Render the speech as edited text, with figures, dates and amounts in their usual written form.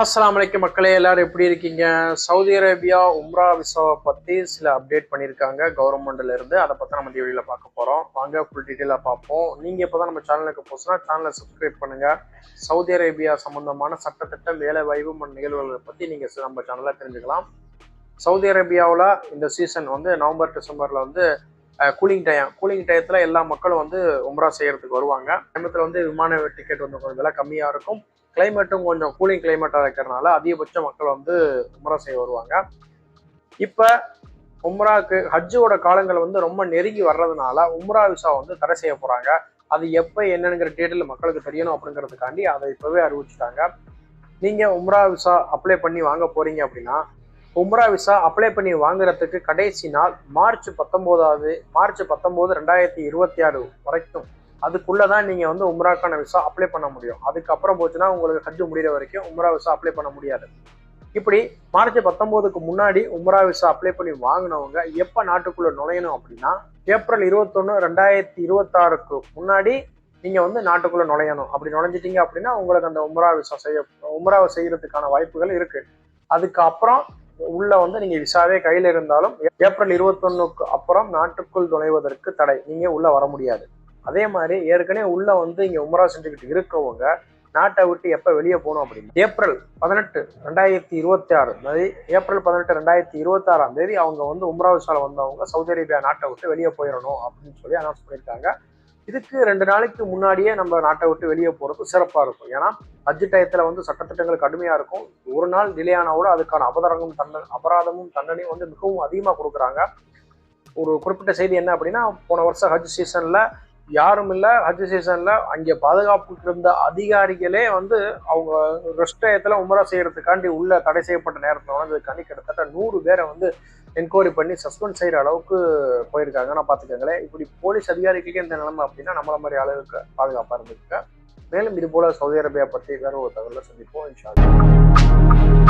அஸ்ஸலாமு அலைக்கும் மக்களே, எல்லாரும் எப்படி இருக்கீங்க? சவுதி அரேபியா உம்ரா விசாவை பத்தி சில அப்டேட் பண்ணியிருக்காங்க கவர்மெண்ட்ல இருந்து. அதை பத்தி நம்ம இந்த வீடியோல பார்க்க போறோம். வாங்க ஃபுல் டீட்டெயிலா பார்ப்போம். நீங்க இப்பதான் நம்ம சேனலுக்கு போச்சுன்னா சேனலை சப்ஸ்கிரைப் பண்ணுங்க. சவுதி அரேபியா சம்பந்தமான சட்டத்திட்டம், வேலை வாய்ப்பு மற்றும் நிகழ்வுகளை பத்தி நீங்க நம்ம சேனல்ல தெரிஞ்சுக்கலாம். சவுதி அரேபியாவில் இந்த சீசன் வந்து நவம்பர் டிசம்பர்ல வந்து கூலிங் டயத்துல எல்லா மக்களும் வந்து உம்ரா செய்யறதுக்கு வருவாங்க. சமயத்தில் வந்து விமான டிக்கெட் வந்து கொஞ்சம் விலை கம்மியா இருக்கும். கிளைமேட்டும் கொஞ்சம் கூலிங் கிளைமேட்டாக இருக்கிறதுனால அதிகபட்ச மக்கள் வந்து உம்ரா செய்ய வருவாங்க. இப்போ உம்ராக்கு ஹஜ்ஜோட காலங்கள் வந்து ரொம்ப நெருங்கி வர்றதுனால உம்ரா விசா வந்து தடை செய்ய போறாங்க. அது எப்போ என்னங்கிற டீட்டெயில் மக்களுக்கு தெரியணும் அப்படிங்கிறதுக்காண்டி அதை இப்பவே அறிவிச்சுட்டாங்க. நீங்க உம்ரா விசா அப்ளை பண்ணி வாங்க போறீங்க அப்படின்னா உம்ரா விசா அப்ளை பண்ணி வாங்குறதுக்கு கடைசி நாள் மார்ச் 19 2026 வரைக்கும். அதுக்குள்ளதான் நீங்க வந்து உம்ராக்கான விசா அப்ளை பண்ண முடியும். அதுக்கப்புறம் போச்சுன்னா உங்களுக்கு ஹஜ் முடிகிற வரைக்கும் உம்ரா விசா அப்ளை பண்ண முடியாது. இப்படி மார்ச் 19க்கு முன்னாடி உம்ரா விசா அப்ளை பண்ணி வாங்கினவங்க எப்ப நாட்டுக்குள்ள நுழையணும் அப்படின்னா ஏப்ரல் 21 2026க்கு முன்னாடி நீங்க வந்து நாட்டுக்குள்ள நுழையணும். அப்படி நுழைஞ்சிட்டீங்க அப்படின்னா உங்களுக்கு அந்த உம்ராவை செய்யறதுக்கான வாய்ப்புகள் இருக்கு. அதுக்கப்புறம் உள்ள வந்து நீங்க விசாவே கையில இருந்தாலும் ஏப்ரல் 21க்கு அப்புறம் நாட்டுக்குள் நுழைவதற்கு தடை, நீங்க உள்ள வர முடியாது. அதே மாதிரி ஏற்கனவே உள்ள வந்து இங்க உம்ரா செஞ்சுக்கிட்டு இருக்கவங்க நாட்டை விட்டு எப்ப வெளியே போகணும் அப்படின்னு ஏப்ரல் 18 2026 ஏப்ரல் 18 2026 அவங்க வந்து உம்ரா விசால வந்தவங்க சவுதி அரேபியா நாட்டை விட்டு வெளியே போயிடணும் அப்படின்னு சொல்லி அனௌன்ஸ் பண்ணியிருக்காங்க. இதுக்கு 2 நாளைக்கு முன்னாடியே நம்ம நாட்டை விட்டு வெளியே போறது சிறப்பா இருக்கும். ஏன்னா ஹஜ் டயத்துல வந்து சட்டத்திட்டங்கள் கடுமையா இருக்கும். ஒரு நாள் டிலே ஆனா கூட அதுக்கான அபராதமும் தண்டனையும் வந்து மிகவும் அதிகமா கொடுக்குறாங்க. ஒரு குறிப்பிட்ட செய்தி என்ன அப்படின்னா, போன வருஷம் ஹஜ் சீசன்ல யாரும் இல்லை, ஹஜ் சீசன்ல அங்கே பாதுகாப்புக்கு இருந்த அதிகாரிகளே வந்து அவங்க ரெஸ்ட் டயத்துல உம்ரா செய்யறதுக்காண்டி உள்ள தடை செய்யப்பட்ட நேரத்தில் வந்ததுக்காண்டி கிட்டத்தட்ட 100 பேரை வந்து என்கொயரி பண்ணி சஸ்பெண்ட் செய்யற அளவுக்கு போயிருக்காங்கன்னா பாத்துக்கோங்களேன். இப்படி போலீஸ் அதிகாரிகளுக்கு இந்த நிலைமை அப்படின்னா நம்மள மாதிரி அளவுக்கு பாதுகாப்பா இருந்துருக்க. மேலும் இது போல சவுதி அரேபியா பத்தி வேற ஒரு தகவலை சந்திப்போம் இன்ஷா அல்லாஹ்.